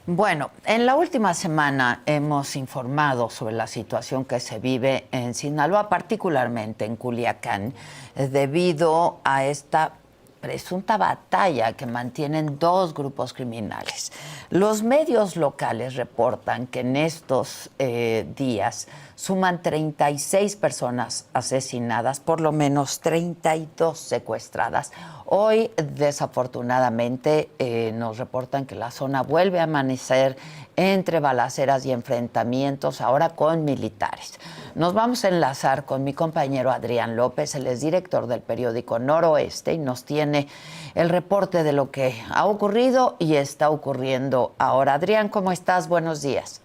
Bueno, en la última semana hemos informado sobre la situación que se vive en Sinaloa, particularmente en Culiacán, debido a esta presunta batalla que mantienen dos grupos criminales. Los medios locales reportan que en estos días suman 36 personas asesinadas, por lo menos 32 secuestradas. Hoy, desafortunadamente, nos reportan que la zona vuelve a amanecer entre balaceras y enfrentamientos, ahora con militares. Nos vamos a enlazar con mi compañero Adrián López, él es director del periódico Noroeste y nos tiene el reporte de lo que ha ocurrido y está ocurriendo ahora. Adrián, ¿cómo estás? Buenos días.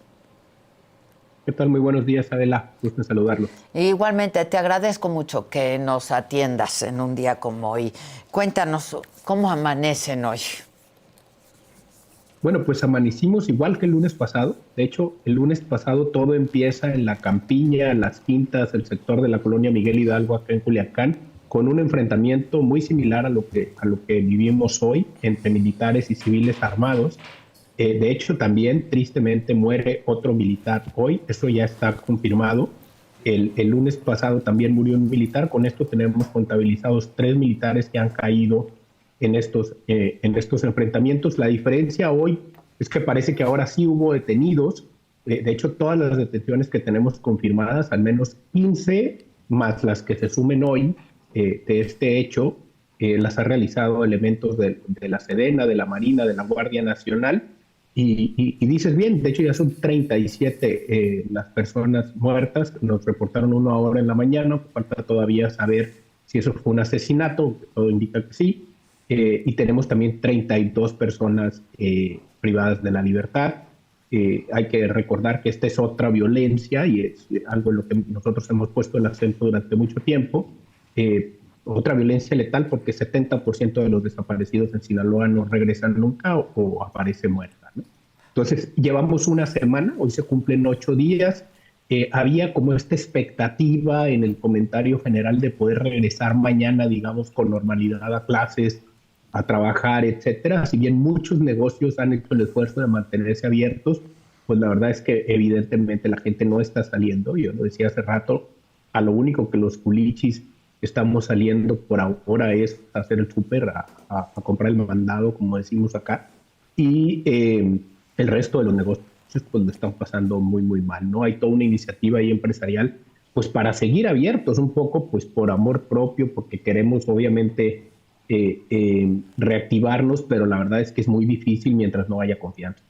¿Qué tal? Muy buenos días, Adela. Gusto saludarlos. Igualmente, te agradezco mucho que nos atiendas en un día como hoy. Cuéntanos, ¿cómo amanecen hoy? Bueno, pues amanecimos igual que el lunes pasado. De hecho, el lunes pasado todo empieza en la campiña, las quintas, el sector de la colonia Miguel Hidalgo, acá en Culiacán, con un enfrentamiento muy similar a lo que vivimos hoy entre militares y civiles armados. De hecho, también tristemente muere otro militar hoy. Eso ya está confirmado. El lunes pasado también murió un militar. Con esto tenemos contabilizados 3 militares que han caído en estos enfrentamientos. La diferencia hoy es que parece que ahora sí hubo detenidos. De hecho, todas las detenciones que tenemos confirmadas, al menos 15 más las que se sumen hoy de este hecho, las ha realizado elementos de la Sedena, de la Marina, de la Guardia Nacional. Y dices bien, de hecho ya son 37 las personas muertas. Nos reportaron uno ahora en la mañana. Falta todavía saber si eso fue un asesinato, todo indica que sí. Y tenemos también 32 personas privadas de la libertad. Hay que recordar que esta es otra violencia y es algo en lo que nosotros hemos puesto el acento durante mucho tiempo. Otra violencia letal, porque 70% de los desaparecidos en Sinaloa no regresan nunca o aparecen muerta, ¿no? Entonces, llevamos una semana, hoy se cumplen 8 días. Había como esta expectativa en el comentario general de poder regresar mañana, digamos, con normalidad a clases, a trabajar, etcétera. Si bien muchos negocios han hecho el esfuerzo de mantenerse abiertos, pues la verdad es que evidentemente la gente no está saliendo. Yo lo decía hace rato, a lo único que los culichis estamos saliendo por ahora es hacer el súper, a comprar el mandado, como decimos acá, y el resto de los negocios pues lo están pasando muy, muy mal, ¿no? Hay toda una iniciativa ahí empresarial, pues para seguir abiertos un poco, pues por amor propio, porque queremos obviamente reactivarnos, pero la verdad es que es muy difícil mientras no haya confianza.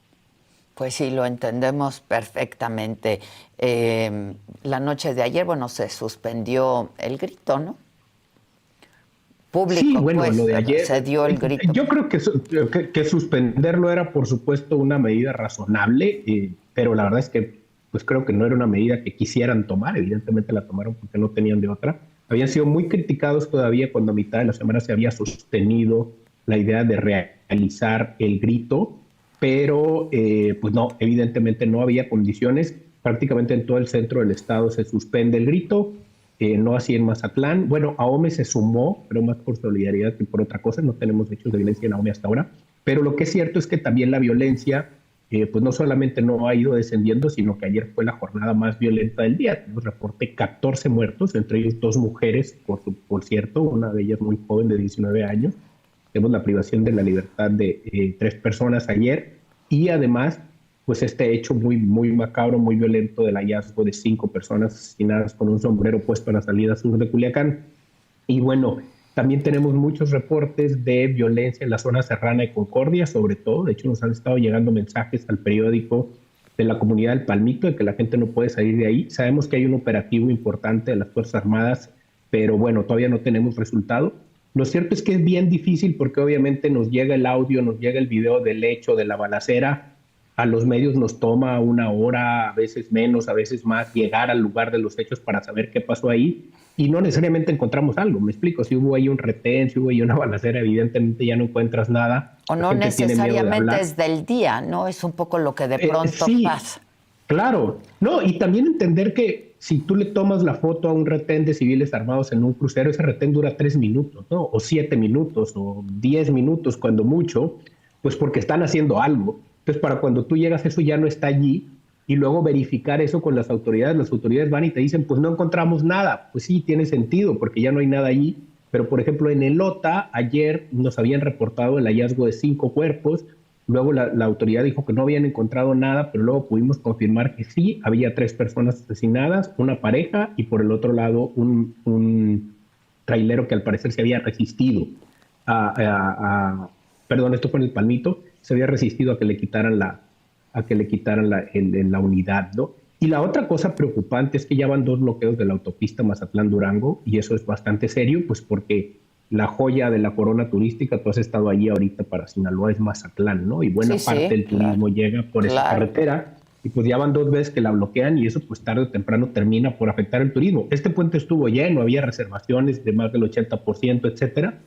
Pues sí, lo entendemos perfectamente. La noche de ayer, bueno, se suspendió el grito, ¿no? Sí, Público, bueno, pues, lo de ayer, se dio el grito. yo creo que suspenderlo era, por supuesto, una medida razonable, pero la verdad es que, pues creo que no era una medida que quisieran tomar. Evidentemente la tomaron porque no tenían de otra. Habían sido muy criticados todavía cuando a mitad de la semana se había sostenido la idea de realizar el grito, pero pues no, evidentemente no había condiciones. Prácticamente en todo el centro del estado se suspende el grito. No así en Mazatlán. Bueno, AOME se sumó, pero más por solidaridad que por otra cosa. No tenemos hechos de violencia en AOME hasta ahora. Pero lo que es cierto es que también la violencia, pues no solamente no ha ido descendiendo, sino que ayer fue la jornada más violenta del día. Tenemos reporte 14 muertos, entre ellos 2 mujeres, por cierto, una de ellas muy joven, de 19 años. Tenemos la privación de la libertad de 3 personas ayer y además pues este hecho muy, muy macabro, muy violento del hallazgo de 5 personas asesinadas con un sombrero puesto en la salida sur de Culiacán. Y bueno, también tenemos muchos reportes de violencia en la zona serrana de Concordia, sobre todo. De hecho, nos han estado llegando mensajes al periódico de la comunidad del Palmito de que la gente no puede salir de ahí. Sabemos que hay un operativo importante de las Fuerzas Armadas, pero bueno, todavía no tenemos resultado. Lo cierto es que es bien difícil porque obviamente nos llega el audio, nos llega el video del hecho, de la balacera. A los medios nos toma una hora, a veces menos, a veces más, llegar al lugar de los hechos para saber qué pasó ahí y no necesariamente encontramos algo. Me explico, si hubo ahí un retén, si hubo ahí una balacera, evidentemente ya no encuentras nada. O La no gente tiene miedo de necesariamente hablar. es del día, ¿no? Es un poco lo que de pronto Sí, pasa. claro. No, y también entender que si tú le tomas la foto a un retén de civiles armados en un crucero, ese retén dura 3 minutos, ¿no? O 7 minutos, o 10 minutos, cuando mucho, pues porque están haciendo algo. Entonces, para cuando tú llegas, eso ya no está allí, y luego verificar eso con las autoridades van y te dicen, pues no encontramos nada. Pues sí, tiene sentido, porque ya no hay nada allí. Pero, por ejemplo, en el OTA, ayer nos habían reportado el hallazgo de 5 cuerpos, luego la autoridad dijo que no habían encontrado nada, pero luego pudimos confirmar que sí, había 3 personas asesinadas, una pareja, y por el otro lado un trailero que al parecer se había resistido perdón, esto fue en el Palmito, se había resistido a que le quitaran la unidad, ¿no? Y la otra cosa preocupante es que ya van 2 bloqueos de la autopista Mazatlán-Durango, y eso es bastante serio, pues porque la joya de la corona turística, tú has estado allí ahorita para Sinaloa, es Mazatlán, ¿no? Y buena parte del turismo llega por esa carretera, y pues ya van 2 veces que la bloquean, y eso pues tarde o temprano termina por afectar el turismo. Este puente estuvo lleno, había reservaciones de más del 80%, etcétera,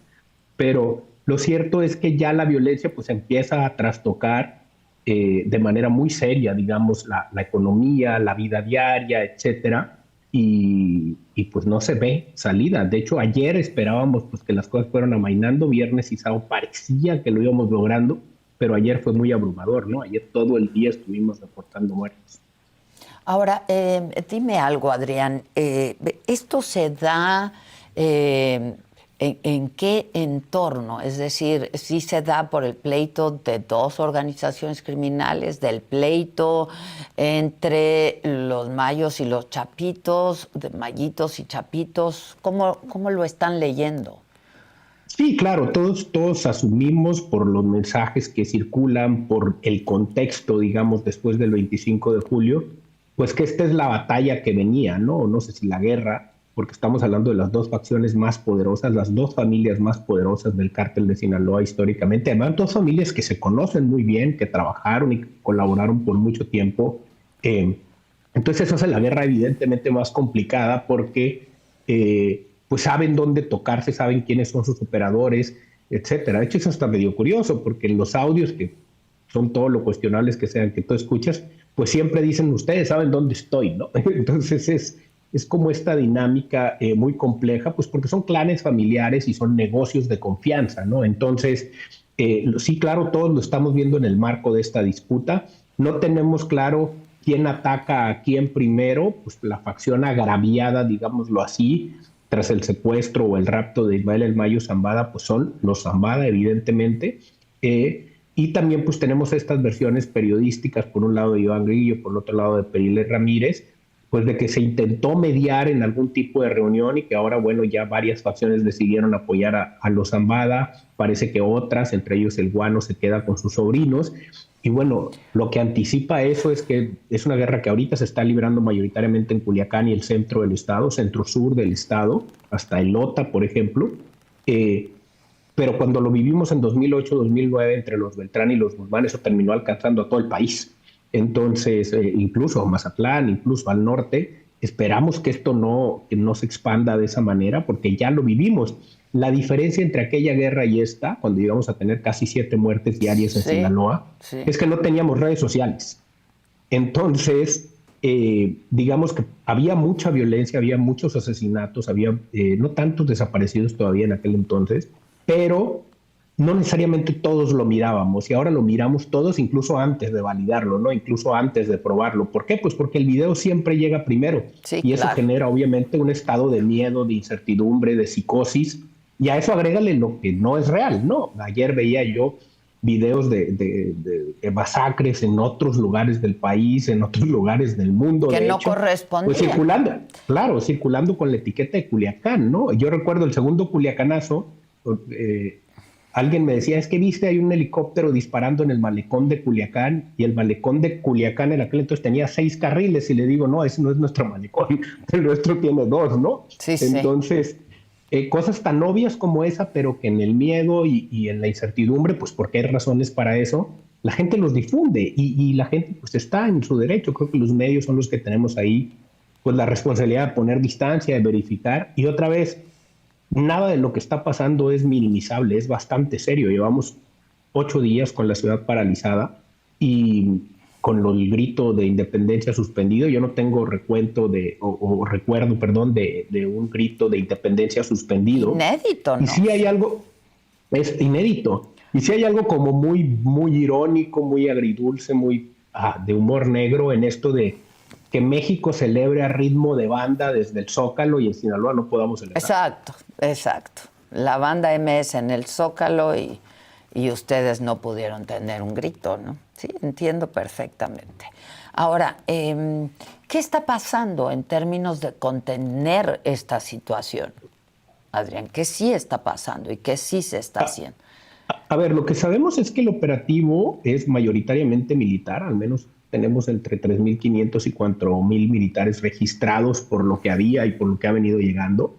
pero lo cierto es que ya la violencia pues empieza a trastocar de manera muy seria, digamos, la economía, la vida diaria, etcétera, y pues no se ve salida. De hecho, ayer esperábamos pues que las cosas fueran amainando, viernes y sábado parecía que lo íbamos logrando, pero ayer fue muy abrumador, ¿no? Ayer todo el día estuvimos reportando muertes. Ahora, dime algo, Adrián, ¿esto se da en qué entorno? Es decir, ¿sí se da por el pleito de 2 organizaciones criminales, del pleito entre los mayos y los chapitos, de mayitos y chapitos? ¿Cómo lo están leyendo? Sí, claro, todos asumimos por los mensajes que circulan, por el contexto, digamos, después del 25 de julio, pues que esta es la batalla que venía, ¿no? No sé si la guerra, porque estamos hablando de las 2 facciones más poderosas, las 2 familias más poderosas del cártel de Sinaloa históricamente, además 2 familias que se conocen muy bien, que trabajaron y colaboraron por mucho tiempo. Entonces eso hace la guerra evidentemente más complicada porque pues saben dónde tocarse, saben quiénes son sus operadores, etcétera. De hecho, es hasta medio curioso, porque en los audios, que son todo lo cuestionables que sean que tú escuchas, pues siempre dicen, ustedes saben dónde estoy, ¿no? Entonces es como esta dinámica muy compleja, pues porque son clanes familiares y son negocios de confianza, ¿no? Entonces, sí, claro, todos lo estamos viendo en el marco de esta disputa. No tenemos claro quién ataca a quién primero, pues la facción agraviada, digámoslo así, tras el secuestro o el rapto de Ismael El Mayo Zambada, pues son los Zambada, evidentemente. Y también pues tenemos estas versiones periodísticas, por un lado de Iván Grillo, por el otro lado de Periles Ramírez, pues de que se intentó mediar en algún tipo de reunión y que ahora, bueno, ya varias facciones decidieron apoyar a los Zambada, parece que otras, entre ellos el Guano, se queda con sus sobrinos. Y bueno, lo que anticipa eso es que es una guerra que ahorita se está librando mayoritariamente en Culiacán y el centro del estado, centro-sur del estado, hasta el Lota, por ejemplo. Pero cuando lo vivimos en 2008, 2009, entre los Beltrán y los Guzmán, eso terminó alcanzando a todo el país. Entonces, incluso a Mazatlán, incluso al norte, esperamos que esto que no se expanda de esa manera, porque ya lo vivimos. La diferencia entre aquella guerra y esta, cuando llegamos a tener casi 7 muertes diarias en Sinaloa, es que no teníamos redes sociales. Entonces, digamos que había mucha violencia, había muchos asesinatos, había no tantos desaparecidos todavía en aquel entonces, pero no necesariamente todos lo mirábamos, y ahora lo miramos todos incluso antes de validarlo, ¿no? Incluso antes de probarlo. ¿Por qué? Pues porque el video siempre llega primero, y eso genera obviamente un estado de miedo, de incertidumbre, de psicosis, y a eso agrégale lo que no es real, ¿no? Ayer veía yo videos de masacres en otros lugares del país, en otros lugares del mundo. Que de no hecho, correspondían. pues circulando con la etiqueta de Culiacán, ¿no? Yo recuerdo el segundo culiacanazo, alguien me decía, es que viste, hay un helicóptero disparando en el malecón de Culiacán, y el malecón de Culiacán en aquel entonces tenía 6 carriles, y le digo, no, ese no es nuestro malecón, el nuestro tiene 2, ¿no? Sí, entonces, cosas tan obvias como esa, pero que en el miedo y en la incertidumbre, pues porque hay razones para eso, la gente los difunde, y la gente pues está en su derecho. Creo que los medios son los que tenemos ahí pues la responsabilidad de poner distancia, de verificar, y otra vez, nada de lo que está pasando es minimizable, es bastante serio. Llevamos 8 días con la ciudad paralizada y con el grito de independencia suspendido. Yo no tengo recuerdo de un grito de independencia suspendido. Inédito, ¿no? Y sí hay algo, es inédito. Y sí hay algo como muy irónico, muy agridulce, muy de humor negro en esto de que México celebre a ritmo de banda desde el Zócalo y en Sinaloa no podamos celebrar. Exacto, exacto. La banda MS en el Zócalo y ustedes no pudieron tener un grito, ¿no? Sí, entiendo perfectamente. Ahora, ¿qué está pasando en términos de contener esta situación, Adrián? ¿Qué sí está pasando y qué sí se está haciendo? A ver, lo que sabemos es que el operativo es mayoritariamente militar, al menos tenemos entre 3.500 y 4.000 militares registrados por lo que había y por lo que ha venido llegando.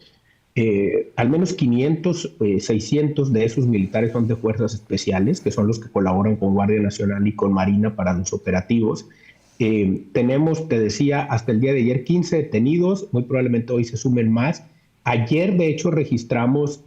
Al menos 500, 600 de esos militares son de fuerzas especiales, que son los que colaboran con Guardia Nacional y con Marina para los operativos. Tenemos, te decía, hasta el día de ayer 15 detenidos, muy probablemente hoy se sumen más. Ayer, de hecho, registramos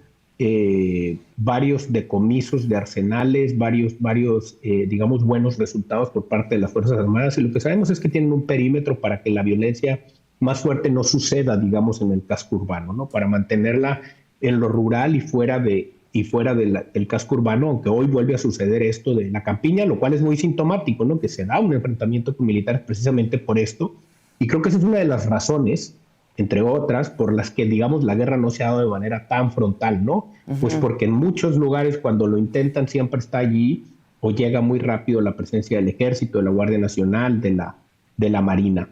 varios decomisos de arsenales, varios digamos, buenos resultados por parte de las Fuerzas Armadas, y lo que sabemos es que tienen un perímetro para que la violencia más fuerte no suceda, digamos, en el casco urbano, ¿no? Para mantenerla en lo rural y fuera del casco urbano, aunque hoy vuelve a suceder esto de la campiña, lo cual es muy sintomático, ¿no? Que se da un enfrentamiento con militares precisamente por esto, y creo que esa es una de las razones, entre otras, por las que, digamos, la guerra no se ha dado de manera tan frontal, ¿no? Pues porque en muchos lugares cuando lo intentan siempre está allí o llega muy rápido la presencia del Ejército, de la Guardia Nacional, de la Marina.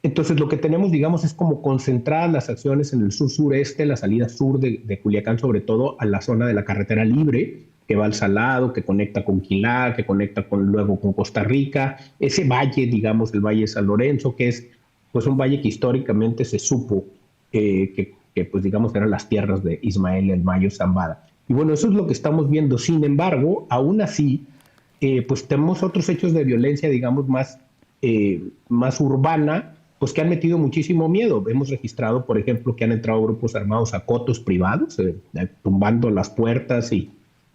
Entonces lo que tenemos, digamos, es como concentrar las acciones en el sur-sureste, la salida sur de Culiacán, sobre todo a la zona de la carretera libre, que va al Salado, que conecta con Quilá, que conecta luego con Costa Rica, ese valle, digamos, el Valle de San Lorenzo, que es pues un valle que históricamente se supo que pues digamos eran las tierras de Ismael el Mayo Zambada. Y bueno, eso es lo que estamos viendo. Sin embargo, aún así, pues tenemos otros hechos de violencia, digamos, más urbana, pues que han metido muchísimo miedo. Hemos registrado, por ejemplo, que han entrado grupos armados a cotos privados, tumbando las puertas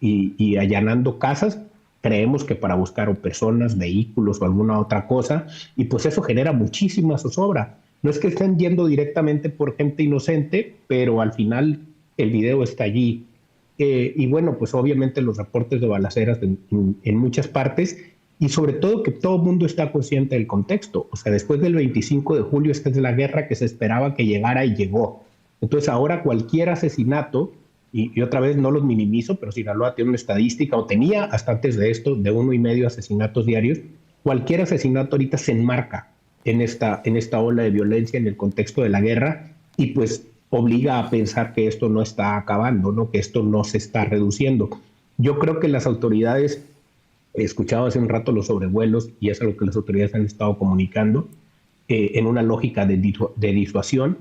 y allanando casas. Creemos que para buscar o personas, vehículos o alguna otra cosa, y pues eso genera muchísima zozobra. No es que estén yendo directamente por gente inocente, pero al final el video está allí. Y bueno, pues obviamente los reportes de balaceras en muchas partes, y sobre todo que todo el mundo está consciente del contexto. O sea, después del 25 de julio, esta es la guerra que se esperaba que llegara y llegó. Entonces ahora cualquier asesinato, y otra vez no los minimizo, pero Sinaloa tiene una estadística, o tenía hasta antes de esto, de 1.5 asesinatos diarios. Cualquier asesinato ahorita se enmarca en esta ola de violencia, en el contexto de la guerra, y pues obliga a pensar que esto no está acabando, ¿no? Que esto no se está reduciendo. Yo creo que las autoridades, he escuchado hace un rato los sobrevuelos, y es lo que las autoridades han estado comunicando, en una lógica de disuasión,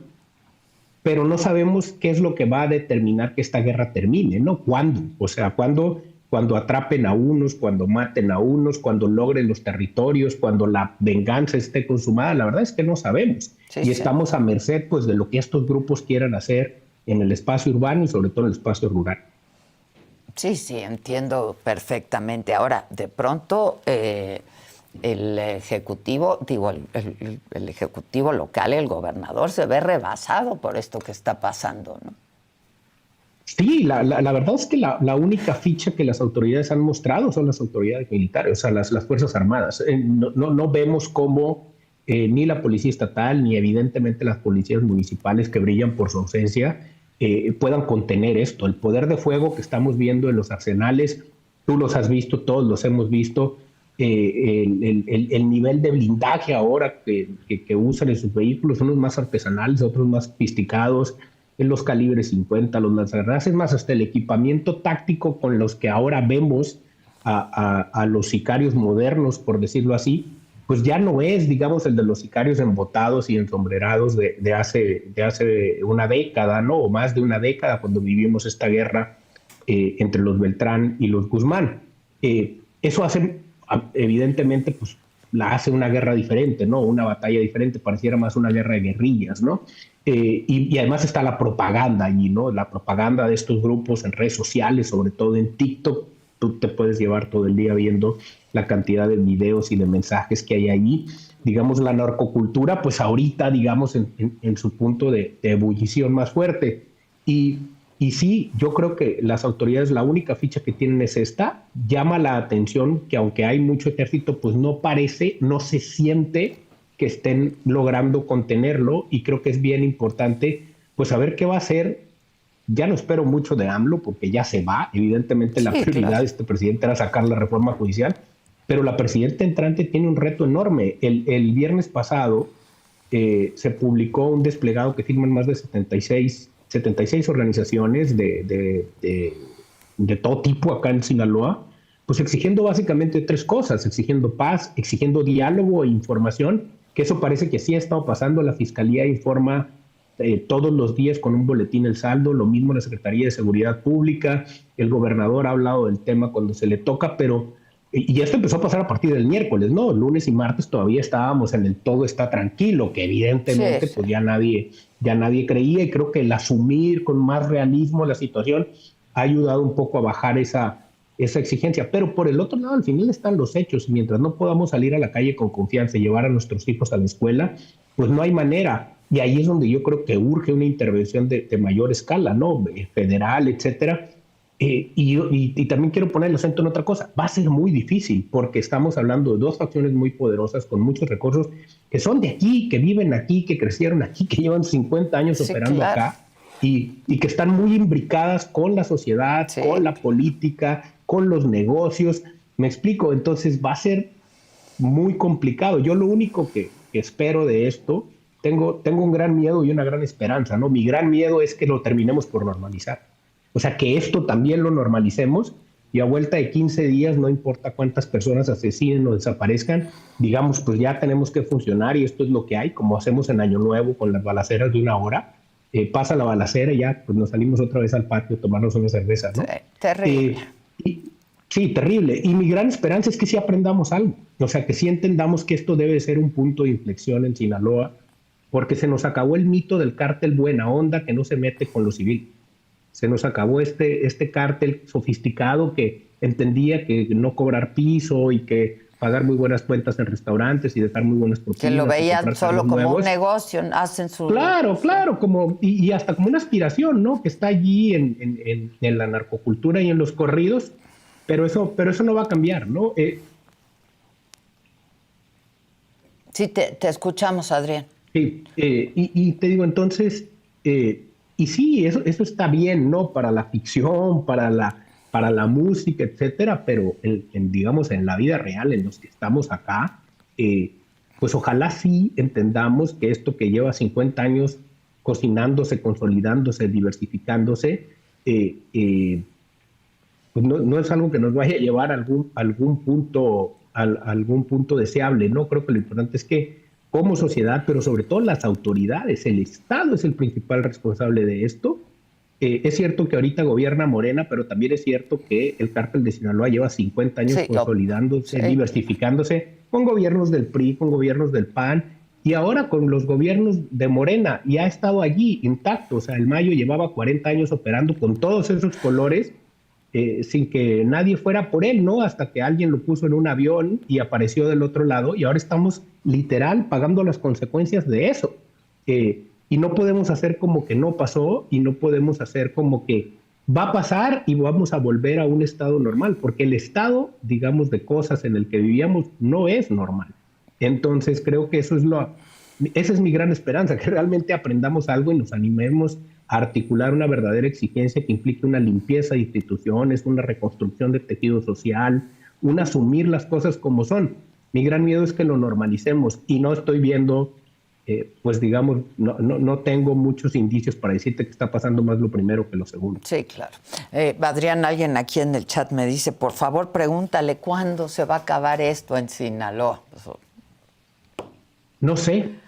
pero no sabemos qué es lo que va a determinar que esta guerra termine, ¿no? ¿Cuándo? O sea, cuando atrapen a unos, cuando maten a unos, cuando logren los territorios, cuando la venganza esté consumada, la verdad es que no sabemos. Sí. Estamos a merced, pues, de lo que estos grupos quieran hacer en el espacio urbano y sobre todo en el espacio rural. Sí, entiendo perfectamente. Ahora, de pronto, el ejecutivo, el ejecutivo local, el gobernador, se ve rebasado por esto que está pasando, ¿no? Sí, la verdad es que la única ficha que las autoridades han mostrado son las autoridades militares, o sea, las Fuerzas Armadas. No vemos cómo ni la Policía Estatal, ni evidentemente las policías municipales, que brillan por su ausencia, puedan contener esto. El poder de fuego que estamos viendo en los arsenales, tú los has visto, todos los hemos visto. El nivel de blindaje ahora que usan en sus vehículos, unos más artesanales, otros más sofisticados, en los calibres 50, los lanzagranadas, es más, hasta el equipamiento táctico con los que ahora vemos a los sicarios modernos, por decirlo así, pues ya no es, digamos, el de los sicarios embotados y ensombrerados de hace una década, ¿no? O más de una década, cuando vivimos esta guerra entre los Beltrán y los Guzmán. Eso hace, evidentemente, pues la hace una guerra diferente, ¿no? Una batalla diferente, pareciera más una guerra de guerrillas, ¿no? Y además está la propaganda allí, ¿no? La propaganda de estos grupos en redes sociales, sobre todo en TikTok. Tú te puedes llevar todo el día viendo la cantidad de videos y de mensajes que hay allí. Digamos, la narcocultura, pues ahorita, digamos, en su punto de ebullición más fuerte. Y Y sí, yo creo que las autoridades, la única ficha que tienen es esta. Llama la atención que aunque hay mucho ejército, pues no parece, no se siente que estén logrando contenerlo, y creo que es bien importante pues saber qué va a hacer. Ya no espero mucho de AMLO porque ya se va. Evidentemente la prioridad claro. de este presidente era sacar la reforma judicial, pero la presidenta entrante tiene un reto enorme. El viernes pasado se publicó un desplegado que firman más de 76 organizaciones de todo tipo acá en Sinaloa, pues exigiendo básicamente tres cosas: exigiendo paz, exigiendo diálogo e información, que eso parece que sí ha estado pasando. La Fiscalía informa todos los días con un boletín el saldo, lo mismo la Secretaría de Seguridad Pública, el gobernador ha hablado del tema cuando se le toca, pero y esto empezó a pasar a partir del miércoles, ¿no? Lunes y martes todavía estábamos en el todo está tranquilo, que evidentemente pues ya nadie creía, y creo que el asumir con más realismo la situación ha ayudado un poco a bajar esa exigencia. Pero por el otro lado, al final están los hechos. Mientras no podamos salir a la calle con confianza y llevar a nuestros hijos a la escuela, pues no hay manera. Y ahí es donde yo creo que urge una intervención de mayor escala, ¿no? Federal, etcétera. Y también quiero poner el acento en otra cosa. Va a ser muy difícil porque estamos hablando de dos facciones muy poderosas con muchos recursos, que son de aquí, que viven aquí, que crecieron aquí, que llevan 50 años operando acá, y que están muy imbricadas con la sociedad, con la política, con los negocios. Me explico. Entonces va a ser muy complicado. Yo lo único que espero de esto, tengo un gran miedo y una gran esperanza, ¿no? Mi gran miedo es que lo terminemos por normalizar. O sea, que esto también lo normalicemos, y a vuelta de 15 días, no importa cuántas personas asesinen o desaparezcan, digamos, pues ya tenemos que funcionar y esto es lo que hay, como hacemos en Año Nuevo con las balaceras de una hora. Pasa la balacera y ya pues nos salimos otra vez al patio a tomarnos una cerveza, ¿no? Sí, terrible. Sí, terrible. Y mi gran esperanza es que sí aprendamos algo. O sea, que sí entendamos que esto debe ser un punto de inflexión en Sinaloa, porque se nos acabó el mito del cártel buena onda que no se mete con lo civil. Se nos acabó este cártel sofisticado que entendía que no cobrar piso y que pagar muy buenas cuentas en restaurantes y dejar muy buenas propinas. Que lo veían solo como un negocio, hacen su... Claro, como, y hasta como una aspiración, ¿no? Que está allí en la narcocultura y en los corridos, pero eso no va a cambiar, ¿no? Sí, te escuchamos, Adrián. Sí, y te digo, entonces, y sí, eso está bien, ¿no? Para la ficción, para la música, etcétera, pero digamos, en la vida real, en los que estamos acá, pues ojalá sí entendamos que esto que lleva 50 años cocinándose, consolidándose, diversificándose, pues no es algo que nos vaya a llevar a algún punto deseable, ¿no? Creo que lo importante es que como sociedad, pero sobre todo las autoridades, el Estado es el principal responsable de esto. Es cierto que ahorita gobierna Morena, pero también es cierto que el cártel de Sinaloa lleva 50 años consolidándose, diversificándose, con gobiernos del PRI, con gobiernos del PAN, y ahora con los gobiernos de Morena, y ha estado allí intacto. O sea, el Mayo llevaba 40 años operando con todos esos colores, sin que nadie fuera por él, ¿no? Hasta que alguien lo puso en un avión y apareció del otro lado, y ahora estamos literal pagando las consecuencias de eso. Y no podemos hacer como que no pasó, y no podemos hacer como que va a pasar y vamos a volver a un estado normal, porque el estado, digamos, de cosas en el que vivíamos no es normal. Entonces creo que esa es mi gran esperanza, que realmente aprendamos algo y nos animemos a articular una verdadera exigencia que implique una limpieza de instituciones, una reconstrucción de tejido social, un asumir las cosas como son. Mi gran miedo es que lo normalicemos, y no estoy viendo, pues digamos, no tengo muchos indicios para decirte que está pasando más lo primero que lo segundo. Sí, claro. Adrián, alguien aquí en el chat me dice, por favor, pregúntale cuándo se va a acabar esto en Sinaloa. No sé.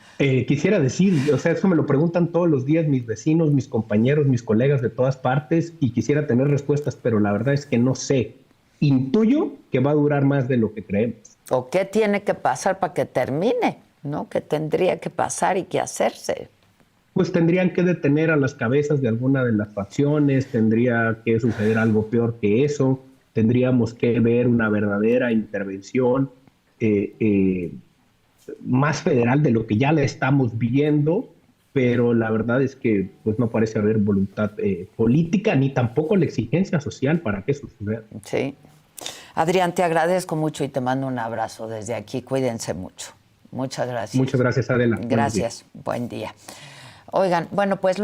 Quisiera decir, o sea, eso me lo preguntan todos los días mis vecinos, mis compañeros, mis colegas de todas partes, y quisiera tener respuestas, pero la verdad es que no sé. Intuyo que va a durar más de lo que creemos. ¿O qué tiene que pasar para que termine? ¿No? ¿Qué tendría que pasar y qué hacerse? Pues tendrían que detener a las cabezas de alguna de las facciones, tendría que suceder algo peor que eso, tendríamos que ver una verdadera intervención más federal de lo que ya la estamos viendo, pero la verdad es que pues no parece haber voluntad política ni tampoco la exigencia social para que eso suceda. Sí. Adrián, te agradezco mucho y te mando un abrazo desde aquí. Cuídense mucho. Muchas gracias. Muchas gracias, Adela. Gracias. Buen día. Oigan, bueno, pues